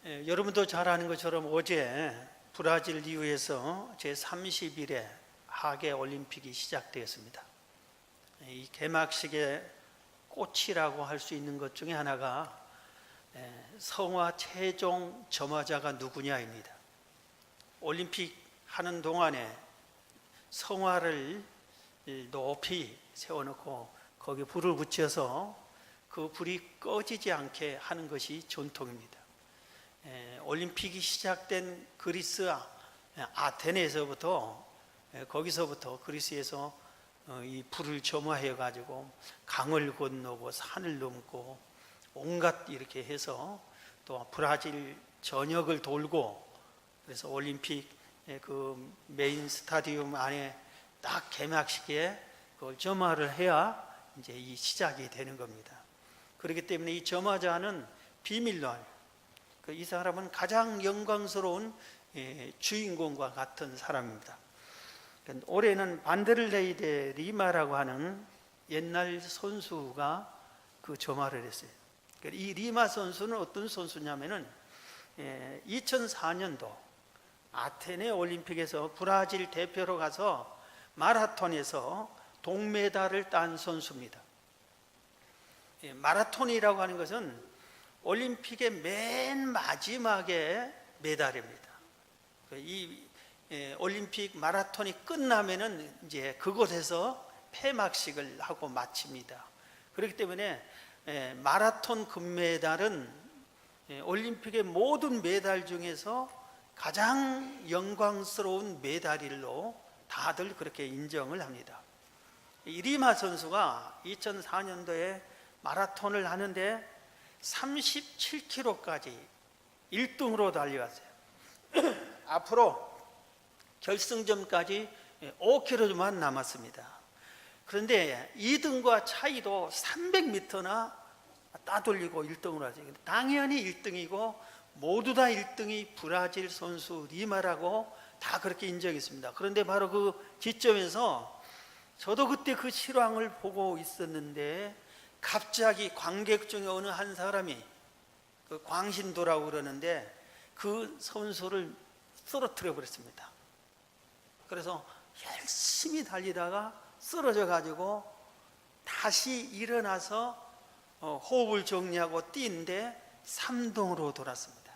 여러분도 잘 아는 것처럼 어제 브라질 리우에서 제30일에 하계 올림픽이 시작되었습니다. 이 개막식의 꽃이라고 할 수 있는 것 중에 하나가 성화 최종 점화자가 누구냐입니다. 올림픽 하는 동안에 성화를 높이 세워놓고 거기에 불을 붙여서 그 불이 꺼지지 않게 하는 것이 전통입니다. 올림픽이 시작된 그리스 아테네에서부터 거기서부터 그리스에서 이 불을 점화해 가지고 강을 건너고 산을 넘고 온갖 이렇게 해서 또 브라질 전역을 돌고, 그래서 올림픽 그 메인 스타디움 안에 딱 개막식에 그걸 점화를 해야 이제 이 시작이 되는 겁니다. 그렇기 때문에 이 점화자는 비밀로 이 사람은 가장 영광스러운 주인공과 같은 사람입니다. 올해는 반데르레이데 리마라고 하는 옛날 선수가 그 점화를 했어요. 이 리마 선수는 어떤 선수냐면은 2004년도 아테네 올림픽에서 브라질 대표로 가서 마라톤에서 동메달을 딴 선수입니다. 마라톤이라고 하는 것은 올림픽의 맨 마지막에 메달입니다. 이 올림픽 마라톤이 끝나면은 이제 그곳에서 폐막식을 하고 마칩니다. 그렇기 때문에 마라톤 금메달은 올림픽의 모든 메달 중에서 가장 영광스러운 메달일로 다들 그렇게 인정을 합니다. 이리마 선수가 2004년도에 마라톤을 하는데 37km까지 1등으로 달려갔어요. 앞으로 결승점까지 5km만 남았습니다. 그런데 2등과 차이도 300m나 따돌리고 1등으로 하죠. 당연히 1등이고 모두 다 1등이 브라질 선수 리마라고 다 그렇게 인정했습니다. 그런데 바로 그 지점에서 저도 그때 그 실황을 보고 있었는데 갑자기 관객 중에 어느 한 사람이 그 광신도라고 그러는데 그 선수를 쓰러뜨려 버렸습니다. 그래서 열심히 달리다가 쓰러져 가지고 다시 일어나서 호흡을 정리하고 뛰는데 3등으로 돌았습니다.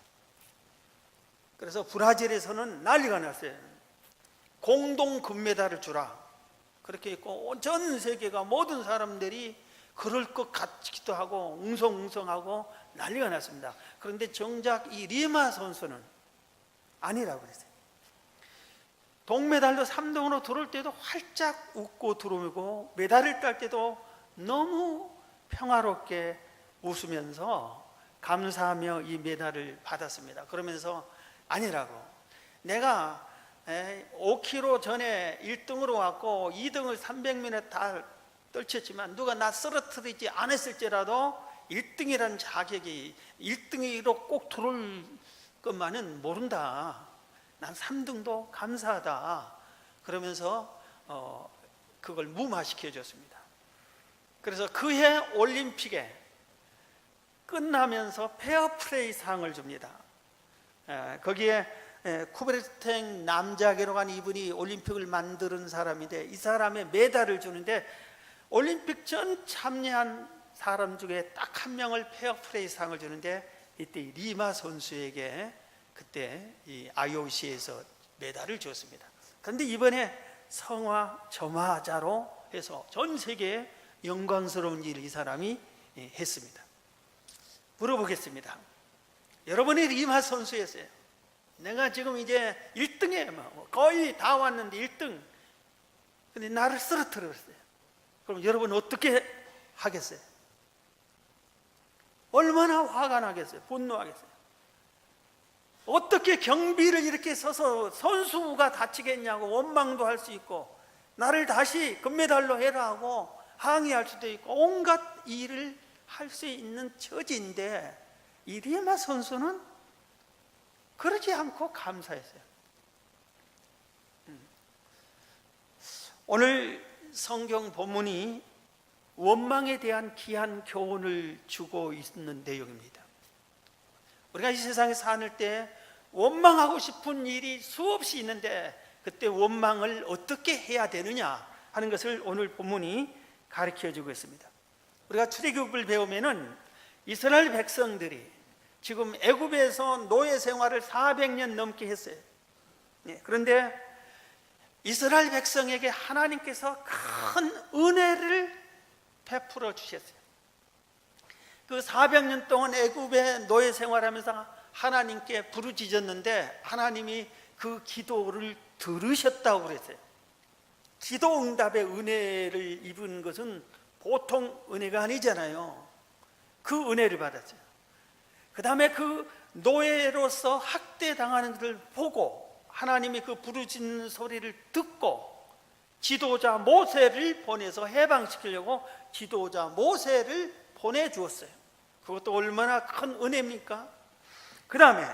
그래서 브라질에서는 난리가 났어요. 공동 금메달을 주라 그렇게 했고, 전 세계가 모든 사람들이 그럴 것 같기도 하고 웅성웅성하고 난리가 났습니다. 그런데 정작 이 리마 선수는 아니라고 그랬어요. 동메달도 3등으로 들어올 때도 활짝 웃고 들어오고, 메달을 딸 때도 너무 평화롭게 웃으면서 감사하며 이 메달을 받았습니다. 그러면서 아니라고, 내가 5km 전에 1등으로 왔고 2등을 300m 다 떨쳤지만 누가 나 쓰러뜨리지 않았을지라도 1등이라는 자격이 1등으로 꼭 들어올 것만은 모른다. 난 3등도 감사하다. 그러면서 그걸 무마시켜 줬습니다. 그래서 그해 올림픽에 끝나면서 페어플레이 상을 줍니다. 거기에 쿠베르탱 남자계로 간 이분이 올림픽을 만드는 사람인데 이 사람의 메달을 주는데 올림픽 전 참여한 사람 중에 딱 한 명을 페어플레이 상을 주는데 이때 리마 선수에게 그때 이 IOC에서 메달을 줬습니다. 그런데 이번에 성화 점화자로 해서 전 세계에 영광스러운 일을 이 사람이 했습니다. 물어보겠습니다. 여러분이 리마 선수였어요. 내가 지금 이제 1등에 거의 다 왔는데 1등. 근데 나를 쓰러뜨렸어요. 그럼 여러분 어떻게 하겠어요? 얼마나 화가 나겠어요? 분노하겠어요? 어떻게 경비를 이렇게 서서 선수가 다치겠냐고 원망도 할 수 있고, 나를 다시 금메달로 해라 하고 항의할 수도 있고, 온갖 일을 할 수 있는 처지인데 이 리마 선수는 그러지 않고 감사했어요. 오늘 성경 본문이 원망에 대한 귀한 교훈을 주고 있는 내용입니다. 우리가 이 세상에 사는 때 원망하고 싶은 일이 수없이 있는데 그때 원망을 어떻게 해야 되느냐 하는 것을 오늘 본문이 가르쳐 주고 있습니다. 우리가 출애굽을 배우면은 이스라엘 백성들이 지금 애굽에서 노예 생활을 400년 넘게 했어요. 그런데 이스라엘 백성에게 하나님께서 큰 은혜를 베풀어 주셨어요. 그 400년 동안 애굽의 노예 생활하면서 하나님께 부르짖었는데 하나님이 그 기도를 들으셨다고 그랬어요. 기도 응답의 은혜를 입은 것은 보통 은혜가 아니잖아요. 그 은혜를 받았어요. 그 다음에 그 노예로서 학대당하는 것을 보고 하나님이 그 부르짖는 소리를 듣고 지도자 모세를 보내서 해방시키려고 지도자 모세를 보내주었어요. 그것도 얼마나 큰 은혜입니까? 그 다음에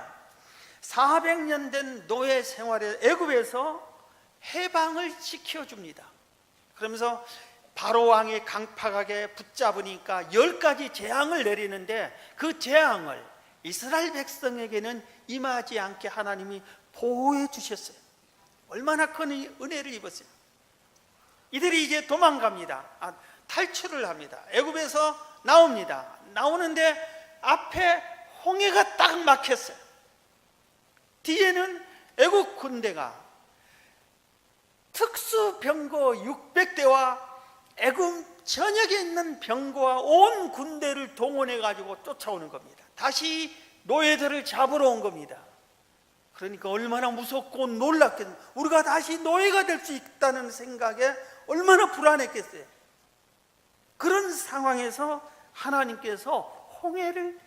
400년 된 노예 생활에 애굽에서 해방을 시켜줍니다. 그러면서 바로 왕이 강팍하게 붙잡으니까 10가지 재앙을 내리는데 그 재앙을 이스라엘 백성에게는 임하지 않게 하나님이 보호해 주셨어요. 얼마나 큰 은혜를 입었어요. 이들이 이제 도망갑니다. 탈출을 합니다. 애굽에서 나옵니다. 나오는데 앞에 홍해가 딱 막혔어요. 뒤에는 애국 군대가 특수 병거 600대와 애국 전역에 있는 병거와 온 군대를 동원해 가지고 쫓아오는 겁니다. 다시 노예들을 잡으러 온 겁니다. 그러니까 얼마나 무섭고 놀랐겠어요. 우리가 다시 노예가 될 수 있다는 생각에 얼마나 불안했겠어요. 그런 상황에서 하나님께서 홍해를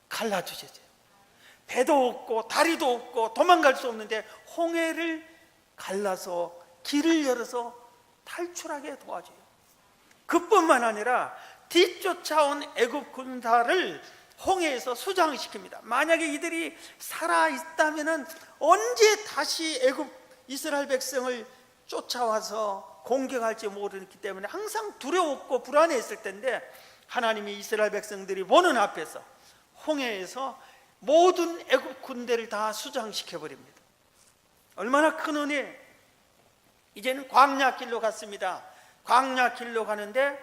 갈라주셨어요. 배도 없고 다리도 없고 도망갈 수 없는데 홍해를 갈라서 길을 열어서 탈출하게 도와줘요. 그뿐만 아니라 뒤쫓아온 애굽 군사를 홍해에서 수장시킵니다. 만약에 이들이 살아있다면 언제 다시 애굽 이스라엘 백성을 쫓아와서 공격할지 모르기 때문에 항상 두려웠고 불안했을 텐데 하나님이 이스라엘 백성들이 보는 앞에서 홍해에서 모든 애굽 군대를 다 수장시켜 버립니다. 얼마나 큰 은혜. 이제는 광야 길로 갔습니다. 광야 길로 가는데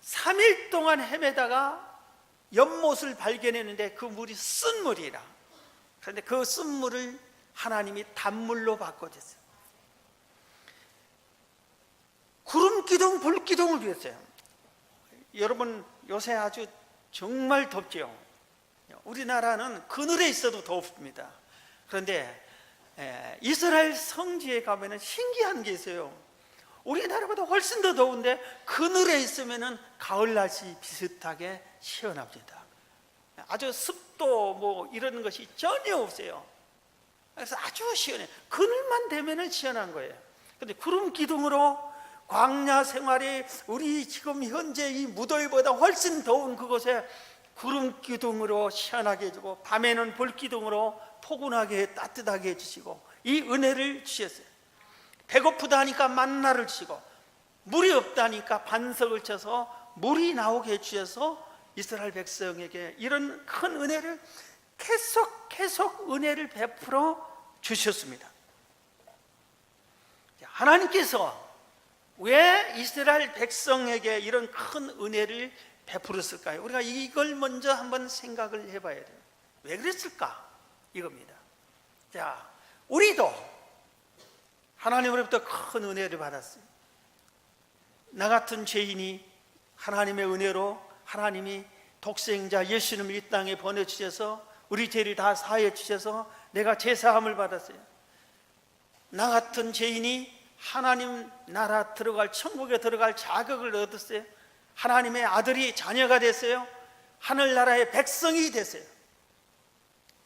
3일 동안 헤매다가 연못을 발견했는데 그 물이 쓴 물이라. 그런데 그 쓴 물을 하나님이 단물로 바꿔줬어요. 구름 기둥, 불 기둥을 주었어요. 여러분 요새 아주 정말 덥죠. 우리나라는 그늘에 있어도 덥습니다. 그런데 이스라엘 성지에 가면은 신기한 게 있어요. 우리나라보다 훨씬 더 더운데 그늘에 있으면은 가을 날씨 비슷하게 시원합니다. 아주 습도 뭐 이런 것이 전혀 없어요. 그래서 아주 시원해요. 그늘만 되면은 시원한 거예요. 근데 구름 기둥으로 광야 생활이 우리 지금 현재 이 무더위보다 훨씬 더운 그곳에 구름 기둥으로 시원하게 해주고 밤에는 불 기둥으로 포근하게 따뜻하게 해주시고 이 은혜를 주셨어요. 배고프다 하니까 만나를 주시고 물이 없다니까 반석을 쳐서 물이 나오게 해주셔서 이스라엘 백성에게 이런 큰 은혜를 계속 은혜를 베풀어 주셨습니다. 하나님께서 왜 이스라엘 백성에게 이런 큰 은혜를 베풀었을까요? 우리가 이걸 먼저 한번 생각을 해봐야 돼요. 왜 그랬을까? 이겁니다. 자, 우리도 하나님으로부터 큰 은혜를 받았어요. 나 같은 죄인이 하나님의 은혜로 하나님이 독생자 예수님을 이 땅에 보내주셔서 우리 죄를 다 사해 주셔서 내가 제사함을 받았어요. 나 같은 죄인이 하나님 나라 들어갈 천국에 들어갈 자격을 얻었어요. 하나님의 아들이 자녀가 됐어요. 하늘나라의 백성이 됐어요.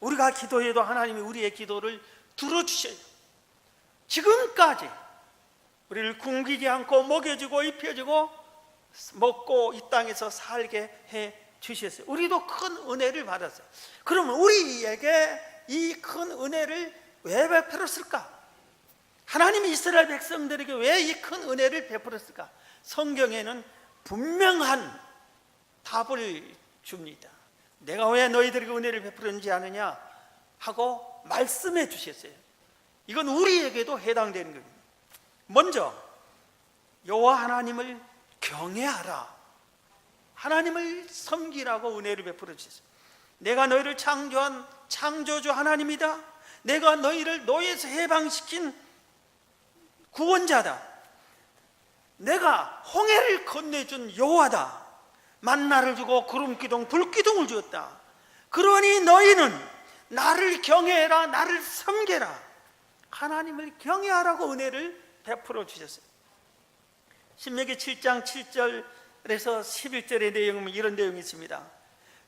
우리가 기도해도 하나님이 우리의 기도를 들어주셔요. 지금까지 우리를 굶기지 않고 먹여주고 입혀주고 먹고 이 땅에서 살게 해 주셨어요. 우리도 큰 은혜를 받았어요. 그러면 우리에게 이 큰 은혜를 왜 베풀었을까? 하나님이 이스라엘 백성들에게 왜 이 큰 은혜를 베풀었을까? 성경에는 분명한 답을 줍니다. 내가 왜 너희들에게 은혜를 베풀었는지 아느냐 하고 말씀해 주셨어요. 이건 우리에게도 해당되는 겁니다. 먼저 여호와 하나님을 경외하라, 하나님을 섬기라고 은혜를 베풀어 주셨어요. 내가 너희를 창조한 창조주 하나님이다. 내가 너희를 노예에서 해방시킨 구원자다. 내가 홍해를 건네준 여호와다. 만나를 주고 구름기둥 불기둥을 주었다. 그러니 너희는 나를 경외해라, 나를 섬겨라. 하나님을 경외하라고 은혜를 베풀어 주셨어요. 신명기 7장 7절에서 11절의 내용은 이런 내용이 있습니다.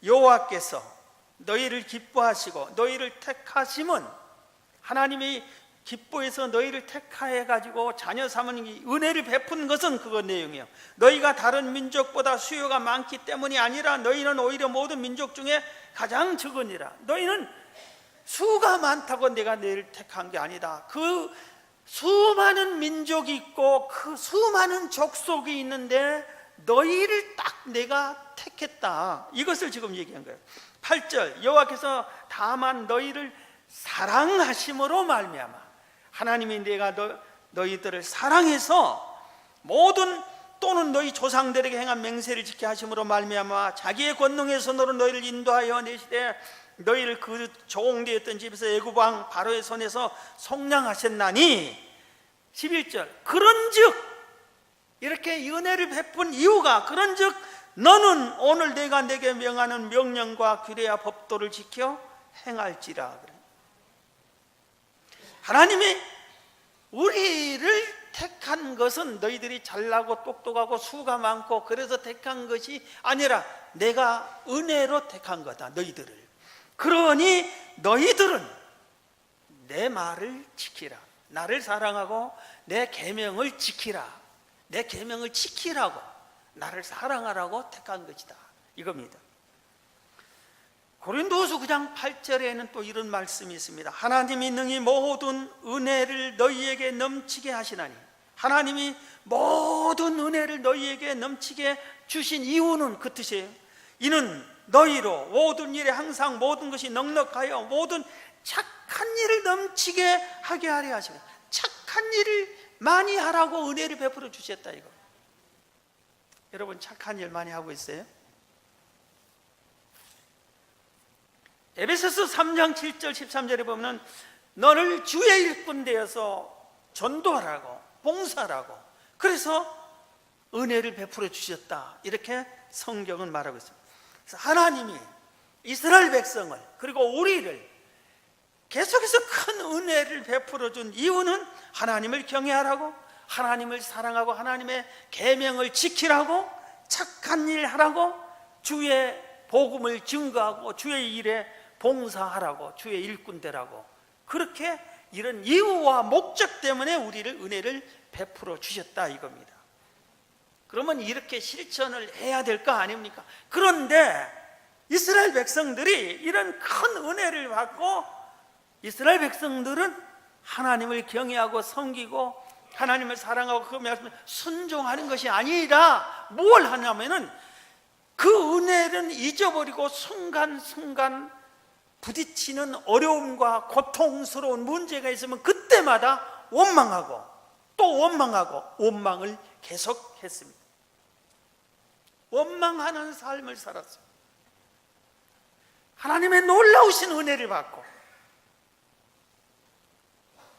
여호와께서 너희를 기뻐하시고 너희를 택하심은, 하나님이 기뻐해서 너희를 택하해 가지고 자녀 삼은 은혜를 베푼 것은 그거 내용이에요. 너희가 다른 민족보다 수요가 많기 때문이 아니라 너희는 오히려 모든 민족 중에 가장 적으니라. 너희는 수가 많다고 내가 너희를 택한 게 아니다. 그 수많은 민족이 있고 그 수많은 족속이 있는데 너희를 딱 내가 택했다. 이것을 지금 얘기한 거예요. 8절 여호와께서 다만 너희를 사랑하심으로 말미암아, 하나님이 내가 너희들을 사랑해서 모든 또는 너희 조상들에게 행한 맹세를 지켜 하심으로 말미암아 자기의 권능의 손으로 너희를 인도하여 내시되 너희를 그 종되었던 집에서 애굽 왕 바로의 손에서 속량하셨나니. 11절 그런즉, 이렇게 은혜를 베푼 이유가 그런즉 너는 오늘 내가 내게 명하는 명령과 규례와 법도를 지켜 행할지라. 하나님이 우리를 택한 것은 너희들이 잘나고 똑똑하고 수가 많고 그래서 택한 것이 아니라 내가 은혜로 택한 거다, 너희들을. 그러니 너희들은 내 말을 지키라. 나를 사랑하고 내 계명을 지키라. 내 계명을 지키라고, 나를 사랑하라고 택한 것이다, 이겁니다. 고린도후서 9장 8절에는 또 이런 말씀이 있습니다. 하나님이 능히 모든 은혜를 너희에게 넘치게 하시나니. 하나님이 모든 은혜를 너희에게 넘치게 주신 이유는 그 뜻이에요. 이는 너희로 모든 일에 항상 모든 것이 넉넉하여 모든 착한 일을 넘치게 하게 하려 하시면, 착한 일을 많이 하라고 은혜를 베풀어 주셨다, 이거. 여러분 착한 일 많이 하고 있어요? 에베소서 3장 7절 13절에 보면 너를 주의 일꾼 되어서 전도하라고, 봉사하라고, 그래서 은혜를 베풀어 주셨다, 이렇게 성경은 말하고 있습니다. 그래서 하나님이 이스라엘 백성을, 그리고 우리를 계속해서 큰 은혜를 베풀어 준 이유는 하나님을 경외하라고, 하나님을 사랑하고 하나님의 계명을 지키라고, 착한 일 하라고, 주의 복음을 증거하고 주의 일에 봉사하라고, 주의 일꾼 되라고, 그렇게 이런 이유와 목적 때문에 우리를 은혜를 베풀어 주셨다, 이겁니다. 그러면 이렇게 실천을 해야 될 거 아닙니까? 그런데 이스라엘 백성들이 이런 큰 은혜를 받고, 이스라엘 백성들은 하나님을 경외하고 섬기고 하나님을 사랑하고 그 말씀을 순종하는 것이 아니라 뭘 하냐면은 그 은혜는 잊어버리고 순간순간 부딪히는 어려움과 고통스러운 문제가 있으면 그때마다 원망하고 또 원망하고 원망을 계속했습니다. 원망하는 삶을 살았어요. 하나님의 놀라우신 은혜를 받고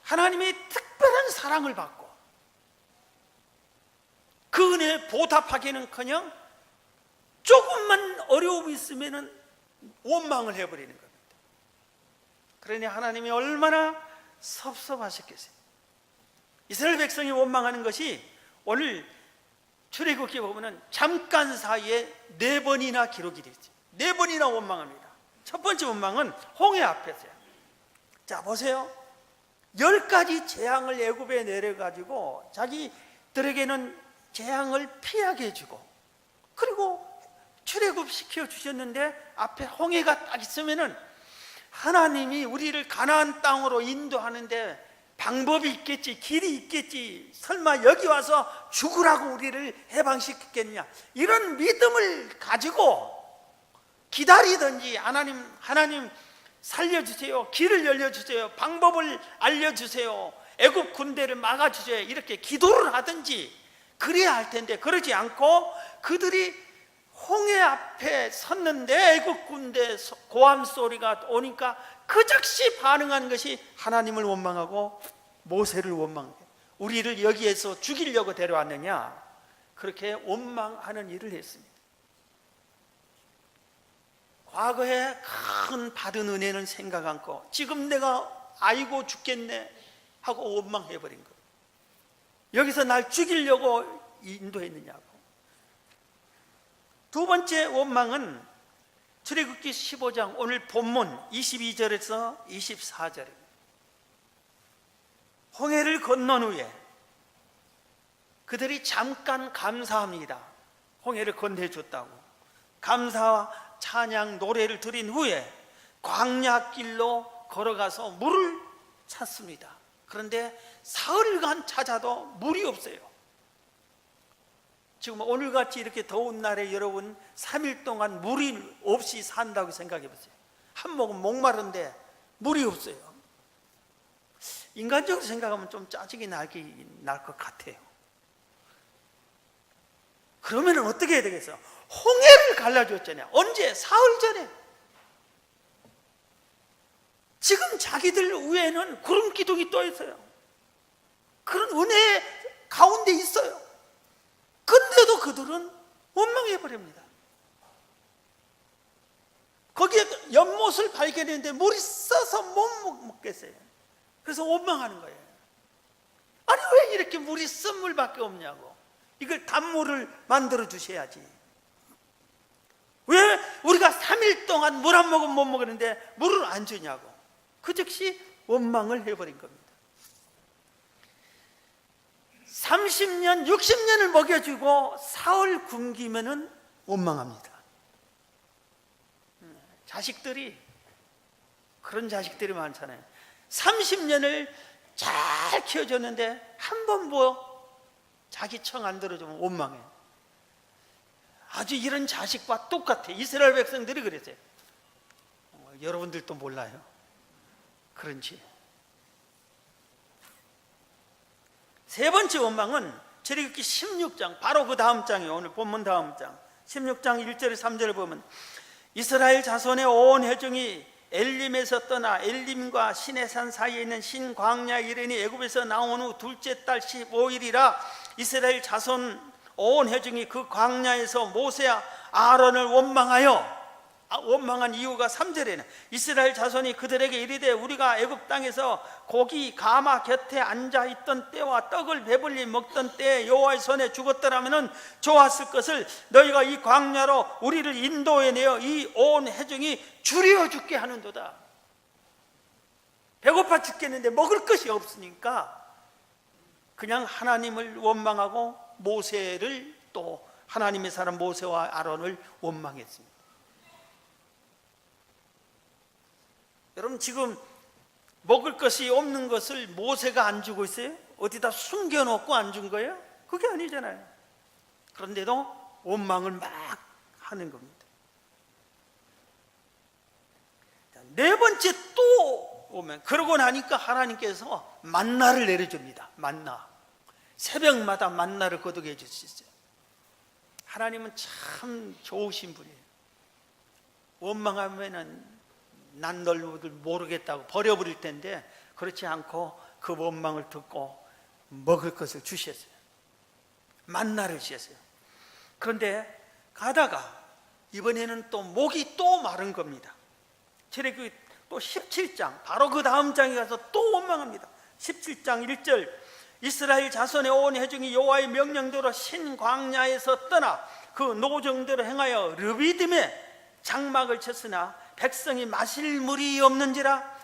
하나님의 특별한 사랑을 받고 그 은혜에 보답하기는커녕 조금만 어려움이 있으면 원망을 해버리는 겁니다. 그러니 하나님이 얼마나 섭섭하셨겠어요. 이스라엘 백성이 원망하는 것이 오늘 출애굽기에 보면 잠깐 사이에 4번이나 기록이 되어 있어요. 4번이나 원망합니다. 첫 번째 원망은 홍해 앞에서요. 자 보세요. 10가지 재앙을 애굽에 내려가지고 자기들에게는 재앙을 피하게 해주고, 그리고 출애굽 시켜 주셨는데 앞에 홍해가 딱 있으면은 하나님이 우리를 가나안 땅으로 인도하는데 방법이 있겠지, 길이 있겠지, 설마 여기 와서 죽으라고 우리를 해방시켰겠냐, 이런 믿음을 가지고 기다리든지 하나님 살려주세요, 길을 열려주세요, 방법을 알려주세요, 애굽 군대를 막아주세요, 이렇게 기도를 하든지 그래야 할 텐데, 그러지 않고 그들이 홍해 앞에 섰는데 애굽 군대 고함 소리가 오니까 그 즉시 반응한 것이 하나님을 원망하고 모세를 원망해. 우리를 여기에서 죽이려고 데려왔느냐, 그렇게 원망하는 일을 했습니다. 과거에 큰 받은 은혜는 생각 않고 지금 내가 아이고 죽겠네 하고 원망해버린 거예요. 여기서 날 죽이려고 인도했느냐고. 두 번째 원망은 출애굽기 15장 오늘 본문 22절에서 24절입니다. 홍해를 건넌 후에 그들이 잠깐 감사합니다. 홍해를 건너줬다고 감사와 찬양 노래를 드린 후에 광야길로 걸어가서 물을 찾습니다. 그런데 사흘간 찾아도 물이 없어요. 지금 오늘같이 이렇게 더운 날에 여러분 3일 동안 물이 없이 산다고 생각해 보세요. 한 모금 목마른데 물이 없어요. 인간적으로 생각하면 좀 짜증이 날 것 같아요. 그러면 어떻게 해야 되겠어요? 홍해를 갈라줬잖아요. 언제? 사흘 전에. 지금 자기들 위에는 구름 기둥이 떠 있어요. 그런 은혜 가운데 있어요. 근데도 그들은 원망해버립니다. 거기에 연못을 발견했는데 물이 써서 못 먹겠어요. 그래서 원망하는 거예요. 아니 왜 이렇게 물이 쓴 물밖에 없냐고. 이걸 단물을 만들어 주셔야지. 왜 우리가 3일 동안 물 한 모금 못 먹었는데 물을 안 주냐고. 그 즉시 원망을 해버린 겁니다. 30년, 60년을 먹여주고 사흘 굶기면은 원망합니다. 자식들이, 그런 자식들이 많잖아요. 30년을 잘 키워줬는데 한 번 자기 청 안 들어주면 원망해. 아주 이런 자식과 똑같아. 이스라엘 백성들이 그랬어요. 여러분들도 몰라요. 그런지. 세 번째 원망은 출애굽기 16장, 바로 그 다음 장이에요. 오늘 본문 다음 장 16장 1절에 3절을 보면 이스라엘 자손의 온 회중이 엘림에서 떠나 엘림과 시내산 사이에 있는 신광야에 이르니 애굽에서 나온 후 둘째 달 15일이라 이스라엘 자손 온 회중이 그 광야에서 모세와 아론을 원망하여, 원망한 이유가 3절에는 이스라엘 자손이 그들에게 이르되 우리가 애굽 땅에서 고기 가마 곁에 앉아있던 때와 떡을 배불리 먹던 때에 여호와의 손에 죽었더라면 좋았을 것을 너희가 이 광야로 우리를 인도해내어 이 온 회중이 줄여 죽게 하는도다. 배고파 죽겠는데 먹을 것이 없으니까 그냥 하나님을 원망하고 모세를, 또 하나님의 사람 모세와 아론을 원망했습니다. 여러분, 지금 먹을 것이 없는 것을 모세가 안 주고 있어요? 어디다 숨겨놓고 안 준 거예요? 그게 아니잖아요. 그런데도 원망을 막 하는 겁니다. 네 번째 또 오면, 그러고 나니까 하나님께서 만나를 내려줍니다. 만나. 새벽마다 만나를 거두게 해주셨어요. 하나님은 참 좋으신 분이에요. 원망하면은 난 널 모르겠다고 버려버릴 텐데, 그렇지 않고 그 원망을 듣고 먹을 것을 주셨어요. 만나를 주셨어요. 그런데 가다가 이번에는 또 목이 또 마른 겁니다. 출애굽기 또 17장, 바로 그 다음 장에 가서 또 원망합니다. 17장 1절 이스라엘 자손의 온 회중이 여호와의 명령대로 신광야에서 떠나 그 노정대로 행하여 르비딤에 장막을 쳤으나 백성이 마실 물이 없는지라.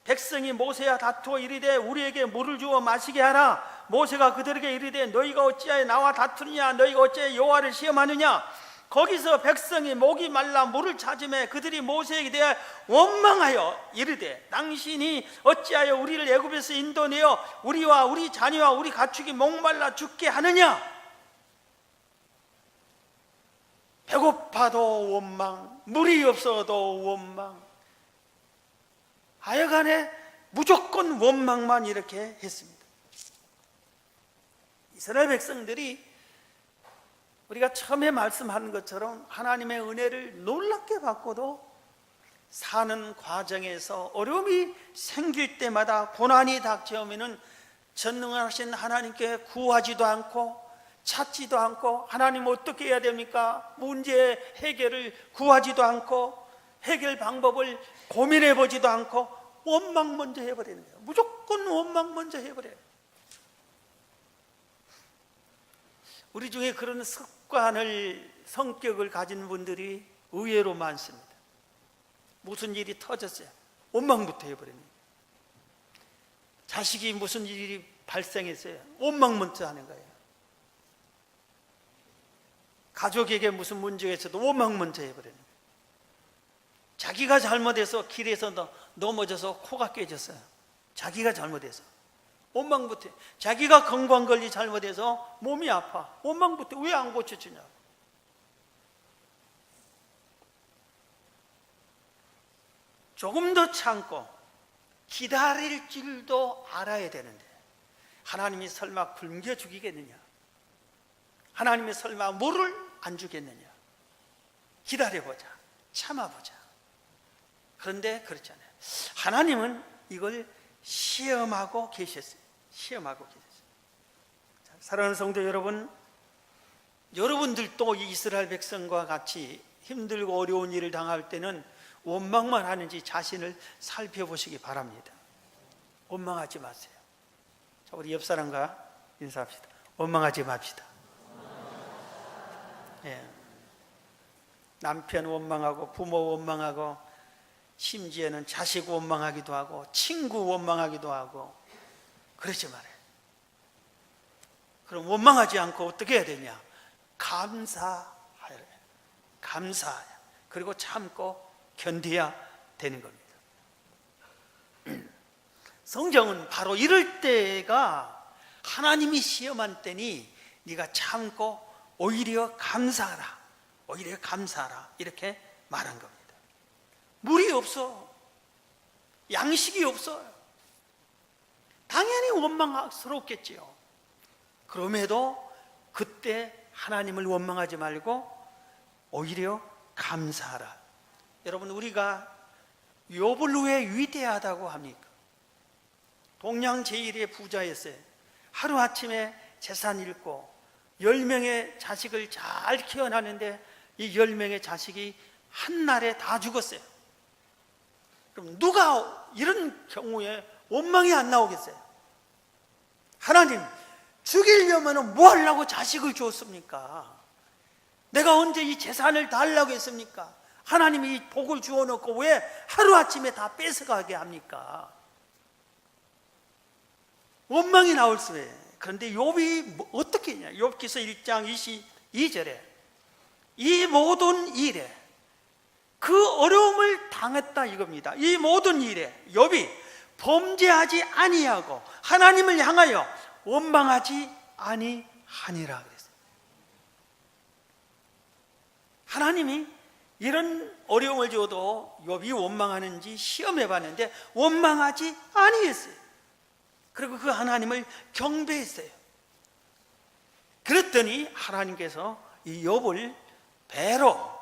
백성이 모세와 다투어 이르되 우리에게 물을 주어 마시게 하라. 모세가 그들에게 이르되 너희가 어찌하여 나와 다투느냐, 너희가 어찌하여 여호와를 시험하느냐. 거기서 백성이 목이 말라 물을 찾으매 그들이 모세에게 대하여 원망하여 이르되 당신이 어찌하여 우리를 애굽에서 인도내어 우리와 우리 자녀와 우리 가축이 목말라 죽게 하느냐. 배고파도 원망, 물이 없어도 원망, 하여간에 무조건 원망만 이렇게 했습니다. 이스라엘 백성들이 우리가 처음에 말씀한 것처럼 하나님의 은혜를 놀랍게 받고도 사는 과정에서 어려움이 생길 때마다 고난이 닥쳐오면은 전능하신 하나님께 구하지도 않고 찾지도 않고, 하나님 어떻게 해야 됩니까? 문제 해결을 구하지도 않고 해결 방법을 고민해 보지도 않고 원망 먼저 해버리는 거예요. 무조건 원망 먼저 해버려요. 우리 중에 그런 습관을, 성격을 가진 분들이 의외로 많습니다. 무슨 일이 터졌어요, 원망부터 해버립니다. 자식이 무슨 일이 발생했어요, 원망 먼저 하는 거예요. 가족에게 무슨 문제가 있어도 원망 먼저 해버리는 거예요. 자기가 잘못해서 길에서 넘어져서 코가 깨졌어요, 자기가 잘못해서 원망부터 해요. 자기가 건강관리 잘못해서 몸이 아파, 원망부터 왜 안 고쳐주냐고. 조금 더 참고 기다릴 줄도 알아야 되는데, 하나님이 설마 굶겨 죽이겠느냐? 하나님이 설마 물을 안 주겠느냐? 기다려보자, 참아보자. 그런데 그렇지 않아요. 하나님은 이걸 시험하고 계셨어요. 시험하고 계셨어요. 자, 사랑하는 성도 여러분, 여러분들도 이스라엘 백성과 같이 힘들고 어려운 일을 당할 때는 원망만 하는지 자신을 살펴보시기 바랍니다. 원망하지 마세요. 자, 우리 옆 사람과 인사합시다. 원망하지 맙시다. 예. 남편 원망하고 부모 원망하고 심지어는 자식 원망하기도 하고 친구 원망하기도 하고 그러지 말아요. 그럼 원망하지 않고 어떻게 해야 되냐? 감사하라. 감사해야. 그리고 참고 견뎌야 되는 겁니다. 성경은 바로 이럴 때가 하나님이 시험한 때니 네가 참고 오히려 감사하라, 오히려 감사하라, 이렇게 말한 겁니다. 물이 없어, 양식이 없어요. 당연히 원망스럽겠지요. 그럼에도 그때 하나님을 원망하지 말고 오히려 감사하라. 여러분, 우리가 욥을 왜 위대하다고 합니까? 동양 제1의 부자였어요. 하루아침에 재산 잃고 10명의 자식을 잘 키워놨는데 이 10명의 자식이 한날에 다 죽었어요. 그럼 누가 이런 경우에 원망이 안 나오겠어요? 하나님, 죽이려면 뭐 하려고 자식을 주었습니까? 내가 언제 이 재산을 달라고 했습니까? 하나님이 이 복을 주어놓고 왜 하루아침에 다 뺏어가게 합니까? 원망이 나올 수에. 그런데 욥이 어떻게 했냐? 욥기서 1장 22절에 이 모든 일에 그 어려움을 당했다 이겁니다. 이 모든 일에 욥이 범죄하지 아니하고 하나님을 향하여 원망하지 아니하니라 그랬어요. 하나님이 이런 어려움을 줘도 욥이 원망하는지 시험해 봤는데 원망하지 아니했어요. 그리고 그 하나님을 경배했어요. 그랬더니 하나님께서 이 욥을 배로,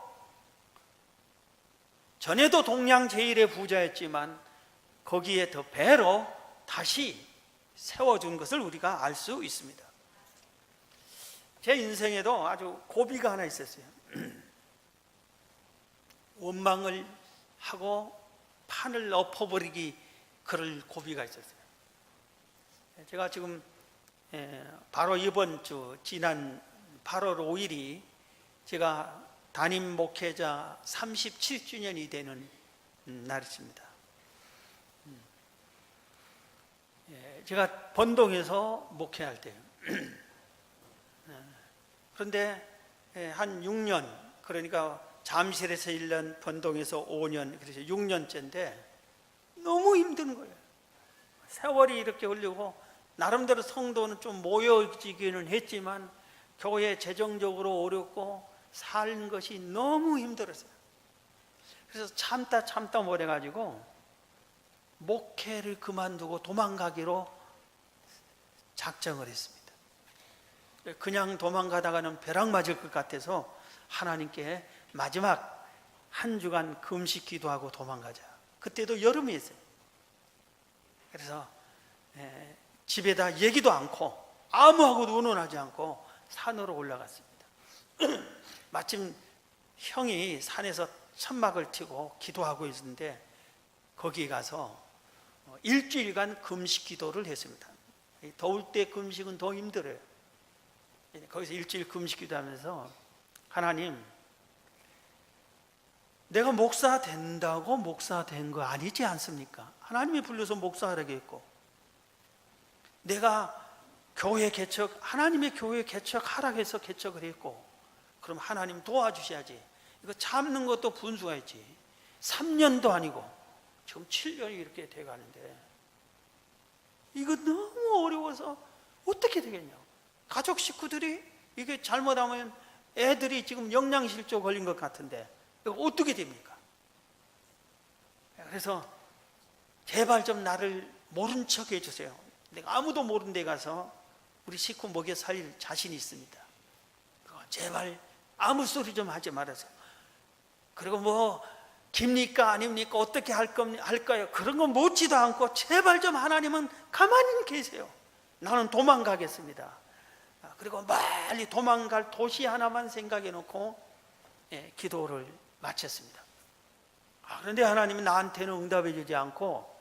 전에도 동양 제1의 부자였지만 거기에 더 배로 다시 세워준 것을 우리가 알 수 있습니다. 제 인생에도 아주 고비가 하나 있었어요. 원망을 하고 판을 엎어버리기 그럴 고비가 있었어요. 제가 지금 바로 이번 주 지난 8월 5일이 제가 담임 목회자 37주년이 되는 날이십니다. 제가 번동에서 목회할 때요. 그런데 한 6년, 그러니까 잠실에서 1년, 번동에서 5년, 그래서 6년째인데 너무 힘든 거예요. 세월이 이렇게 흘리고 나름대로 성도는 좀 모여지기는 했지만 교회 재정적으로 어렵고 사는 것이 너무 힘들었어요. 그래서 참다 못해가지고 목회를 그만두고 도망가기로 작정을 했습니다. 그냥 도망가다가는 벼락 맞을 것 같아서 하나님께 마지막 한 주간 금식 기도하고 도망가자. 그때도 여름이었어요. 그래서 집에다 얘기도 않고 아무하고도 의논하지 않고 산으로 올라갔습니다. 마침 형이 산에서 천막을 튀고 기도하고 있는데 거기 가서 일주일간 금식 기도를 했습니다. 더울 때 금식은 더 힘들어요. 거기서 일주일 금식 기도하면서 하나님, 내가 목사 된다고 목사 된 거 아니지 않습니까? 하나님이 불러서 목사하라고 했고, 내가 교회 개척, 하나님의 교회 개척하라고 해서 개척을 했고, 그럼 하나님 도와주셔야지. 이거 참는 것도 분수가 있지. 3년도 아니고 지금 7년이 이렇게 돼가는데 이거 너무 어려워서 어떻게 되겠냐고. 가족 식구들이 이게 잘못하면 애들이 지금 영양실조 걸린 것 같은데 이거 어떻게 됩니까? 그래서 제발 좀 나를 모른 척 해주세요. 내가 아무도 모르는 데 가서 우리 식구 먹여 살릴 자신이 있습니다. 제발 아무 소리 좀 하지 말아세요. 그리고 뭐 깁니까 아닙니까 어떻게 할까요? 그런 거 묻지도 않고 제발 좀 하나님은 가만히 계세요. 나는 도망가겠습니다. 그리고 빨리 도망갈 도시 하나만 생각해 놓고 기도를 마쳤습니다. 그런데 하나님은 나한테는 응답해 주지 않고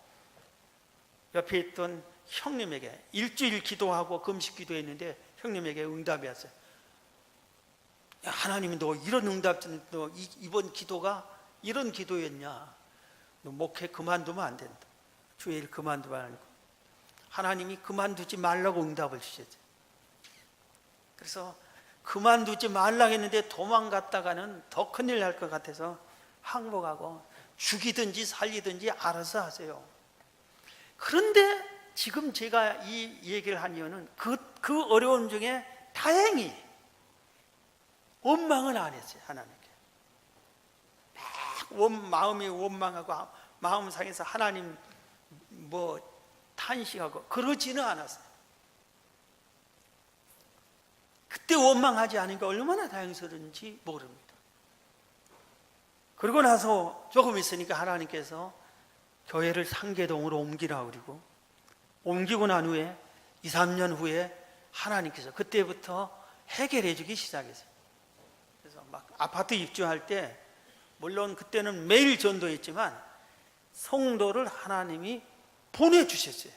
옆에 있던 형님에게 일주일 기도하고 금식 기도했는데 형님에게 응답이 왔어요. 야, 하나님이 너 이런 응답, 너 이번 기도가 이런 기도였냐? 너 목회 그만두면 안 된다. 주의 일 그만두면 안 되고 하나님이 그만두지 말라고 응답을 주셨죠. 그래서 그만두지 말라고 했는데 도망갔다가는 더 큰일 날 것 같아서 항복하고 죽이든지 살리든지 알아서 하세요. 그런데 지금 제가 이 얘기를 한 이유는 그 어려움 중에 다행히 원망은 안 했어요. 하나님께 막 마음이 원망하고 마음 상해서 하나님 뭐 탄식하고 그러지는 않았어요. 그때 원망하지 않으니까 얼마나 다행스러운지 모릅니다. 그러고 나서 조금 있으니까 하나님께서 교회를 상계동으로 옮기라고 그러고 옮기고 난 후에 2, 3년 후에 하나님께서 그때부터 해결해 주기 시작했어요. 그래서 막 아파트 입주할 때 물론 그때는 매일 전도했지만 성도를 하나님이 보내주셨어요.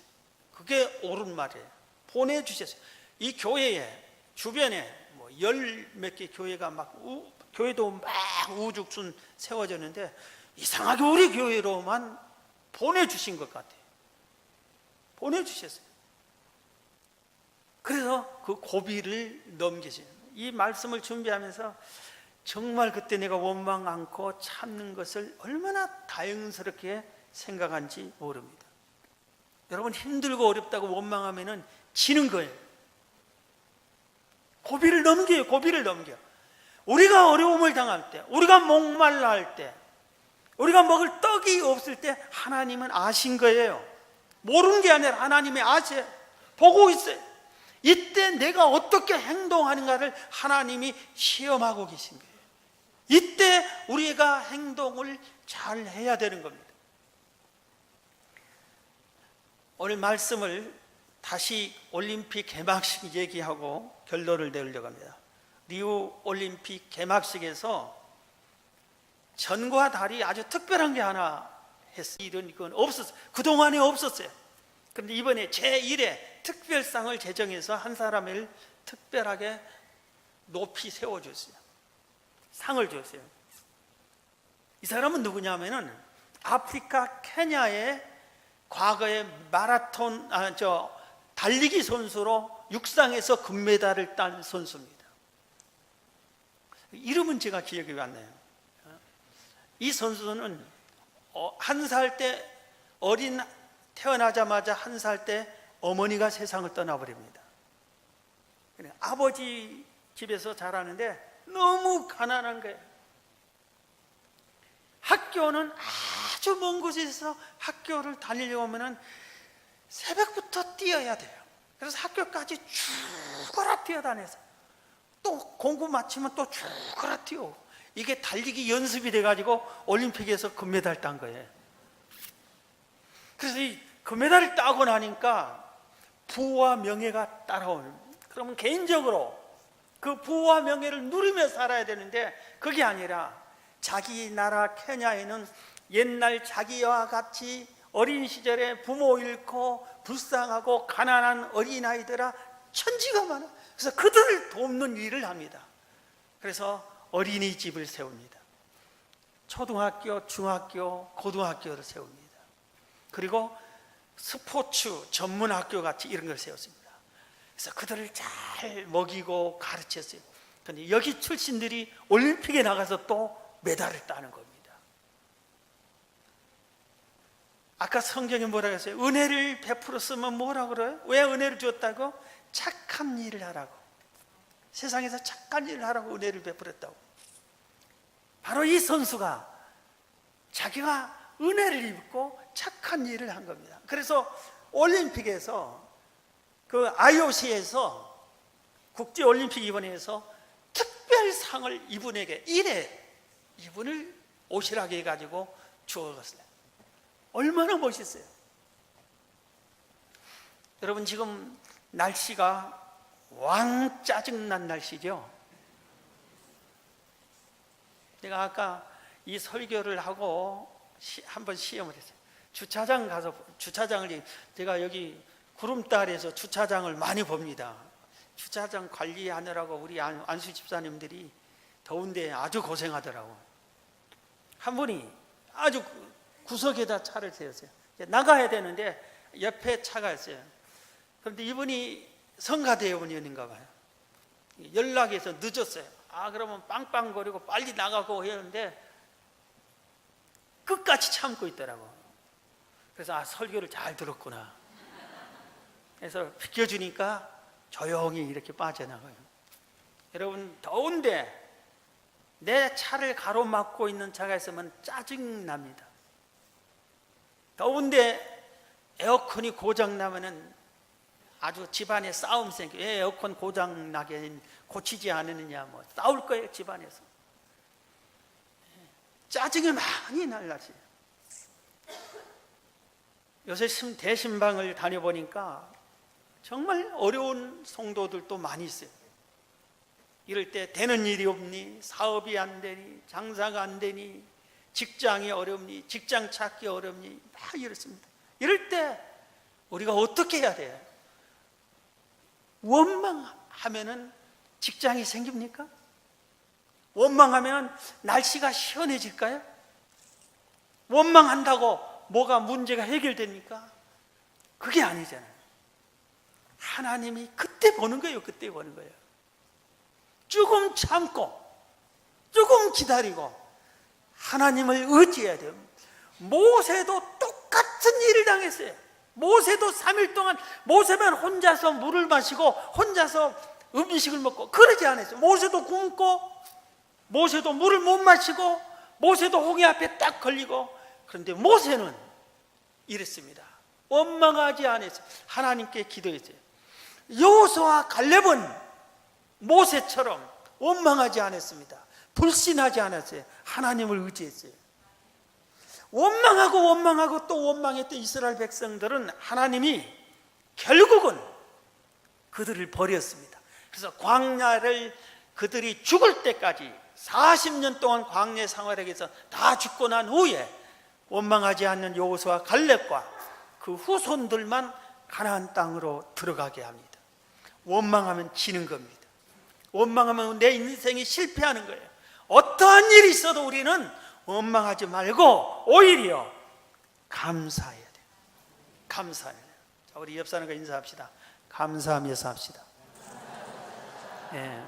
그게 옳은 말이에요. 보내주셨어요. 이 교회에 주변에 뭐 열 몇 개 교회가 막 교회도 막 우죽순 세워졌는데 이상하게 우리 교회로만 보내주신 것 같아요. 보내주셨어요. 그래서 그 고비를 넘기신 이 말씀을 준비하면서 정말 그때 내가 원망 않고 참는 것을 얼마나 다행스럽게 생각한지 모릅니다. 여러분 힘들고 어렵다고 원망하면은 지는 거예요. 고비를 넘겨요. 고비를 넘겨. 우리가 어려움을 당할 때, 우리가 목말라 할 때, 우리가 먹을 떡이 없을 때 하나님은 아신 거예요. 모르는 게 아니라 하나님이 아세요. 보고 있어요. 이때 내가 어떻게 행동하는가를 하나님이 시험하고 계신 거예요. 이때 우리가 행동을 잘 해야 되는 겁니다. 오늘 말씀을 다시 올림픽 개막식 얘기하고 결론을 내려고 합니다. 리우 올림픽 개막식에서 전과 달이 아주 특별한 게 하나 했어요. 이런 건 없었어요. 그동안에 없었어요. 그런데 이번에 제1회 특별상을 제정해서 한 사람을 특별하게 높이 세워줬어요. 상을 줬어요. 이 사람은 누구냐면은 아프리카 케냐의 과거에 마라톤 달리기 선수로 육상에서 금메달을 딴 선수입니다. 이름은 제가 기억이 안 나요. 이 선수는 한 살 때 태어나자마자 한 살 때 어머니가 세상을 떠나버립니다. 아버지 집에서 자라는데 너무 가난한 거예요. 학교는 아주 먼 곳에서 학교를 다니려면 새벽부터 뛰어야 돼요. 그래서 학교까지 죽어라 뛰어다녀서 또 공부 마치면 또 죽어라 뛰어. 이게 달리기 연습이 돼가지고 올림픽에서 금메달 딴 거예요. 그래서 이 금메달을 따고 나니까 부와 명예가 따라오는. 그러면 개인적으로 그 부와 명예를 누리며 살아야 되는데 그게 아니라 자기 나라 케냐에는 옛날 자기와 같이 어린 시절에 부모 잃고 불쌍하고 가난한 어린아이들아 천지가 많아. 그래서 그들을 돕는 일을 합니다. 그래서 어린이집을 세웁니다. 초등학교, 중학교, 고등학교를 세웁니다. 그리고 스포츠 전문학교 같이 이런 걸 세웠습니다. 그래서 그들을 잘 먹이고 가르쳤어요. 그런데 여기 출신들이 올림픽에 나가서 또 메달을 따는 겁니다. 아까 성경에 뭐라고 했어요? 은혜를 베풀었으면 뭐라 그래요? 왜 은혜를 줬다고? 착한 일을 하라고. 세상에서 착한 일을 하라고 은혜를 베풀었다고. 바로 이 선수가 자기가 은혜를 입고 착한 일을 한 겁니다. 그래서 올림픽에서 그 IOC에서 국제올림픽위원회에서 특별상을 이분에게 이분을 오실하게 해가지고 주어갔어요. 얼마나 멋있어요. 여러분 지금 날씨가 왕 짜증난 날씨죠. 내가 아까 이 설교를 하고 한번 시험을 했어요. 주차장 가서 주차장을 제가 여기 구름다리에서 주차장을 많이 봅니다. 주차장 관리하느라고 우리 안수 집사님들이 더운데 아주 고생하더라고. 한 분이 아주 구석에다 차를 세웠어요. 나가야 되는데 옆에 차가 있어요. 그런데 이분이 성가대원이었는가 봐요. 연락해서 늦었어요. 그러면 빵빵거리고 빨리 나가고 했는데 끝까지 참고 있더라고. 그래서 설교를 잘 들었구나. 그래서 비켜주니까 조용히 이렇게 빠져나가요. 여러분 더운데 내 차를 가로막고 있는 차가 있으면 짜증납니다. 더운데 에어컨이 고장나면은 아주 집안에 싸움 생겨요. 에어컨 고장나게 고치지 않느냐 뭐 싸울 거예요 집안에서. 짜증이 많이 날라져요. 요새 대신방을 다녀보니까 정말 어려운 성도들도 많이 있어요. 이럴 때 되는 일이 없니? 사업이 안 되니? 장사가 안 되니? 직장이 어렵니? 직장 찾기 어렵니? 막 이렇습니다. 이럴 때 우리가 어떻게 해야 돼요? 원망하면은 직장이 생깁니까? 원망하면 날씨가 시원해질까요? 원망한다고 뭐가 문제가 해결됩니까? 그게 아니잖아요. 하나님이 그때 보는 거예요. 그때 보는 거예요. 조금 참고 조금 기다리고 하나님을 의지해야 돼요. 모세도 똑같은 일을 당했어요. 모세도 3일 동안 모세만 혼자서 물을 마시고 혼자서 음식을 먹고 그러지 않았어요. 모세도 굶고 모세도 물을 못 마시고 모세도 홍해 앞에 딱 걸리고. 그런데 모세는 이랬습니다. 원망하지 않았어요. 하나님께 기도했어요. 여호수아와 갈렙은 모세처럼 원망하지 않았습니다. 불신하지 않았어요. 하나님을 의지했어요. 원망하고 또 원망했던 이스라엘 백성들은 하나님이 결국은 그들을 버렸습니다. 그래서 광야를 그들이 죽을 때까지 40년 동안 광야 생활하기 위해서 다 죽고 난 후에 원망하지 않는 여호수아와 갈렙과 그 후손들만 가나안 땅으로 들어가게 합니다. 원망하면 지는 겁니다. 원망하면 내 인생이 실패하는 거예요. 어떠한 일이 있어도 우리는 원망하지 말고 오히려 감사해야 돼요. 감사해야 돼요. 자, 우리 옆 사람과 인사합시다. 감사하면서 합시다. 예.